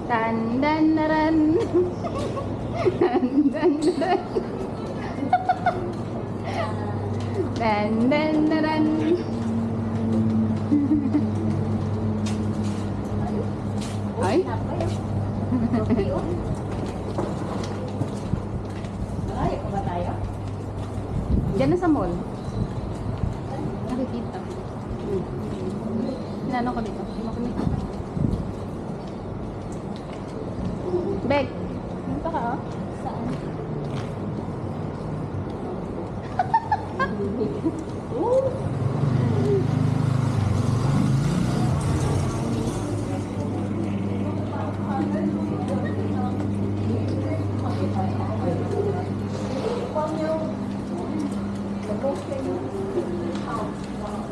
Dan dan dan. Dan dan dan. Dan dan dan. Ay. Malayo pa ba tayo? Diyan na sa mall. Nakikita. Inano ko dito. Makumita. Bek. Dito ka oh. Saan?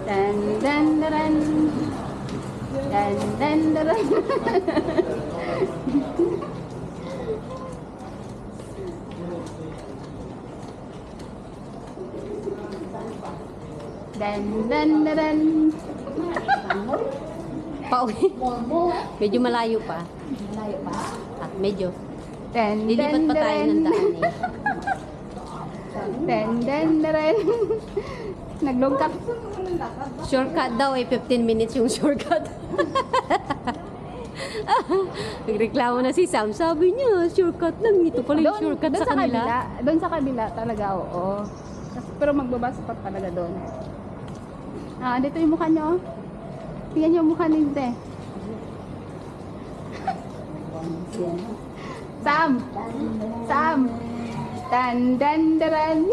Dan dan dan. Dan dan dan. Dan dan dan. Pauwi. Medyo malayo pa. Malayo pa? At medyo. Dan Lilipat pa tayo ng daan eh. Dan dan dan. Naglungkap. Shortcut daw eh. 15 minutes yung shortcut. Nagreklamo na si Sam. Sabi niya, shortcut lang. Ito pala yung shortcut sa kanila. Doon sa kabila talaga, oo. Pero magbabasa pa talaga doon. Ah, dito yung mukha niyo. Tingnan niyo yung mukha ni Te. Sam! Sam! Dan dan dan.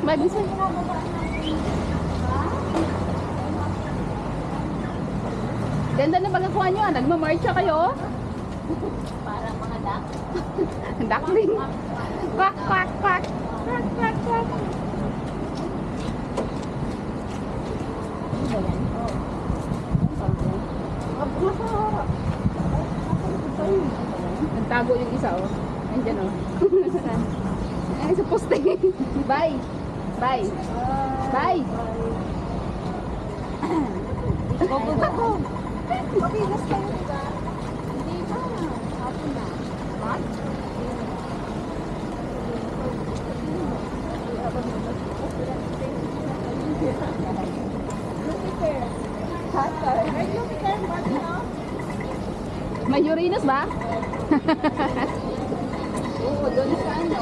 Magisan. Ganda na pagkakuha nyo. Nagmamarcha kayo. Para mga duck. Duckling. Quack, quack, quack. Quack, quack, quack. Nagtago yung isa, oh. Andiyan, oh. Ay, sa poste. Bye. Bye. Bye. Go, go, go, go. Okay, let's go. Hindi ba? Hapon na. What? Jupiter. Ay, Jupiter, what, no? May Uranus ba? Oo, doon sa ano.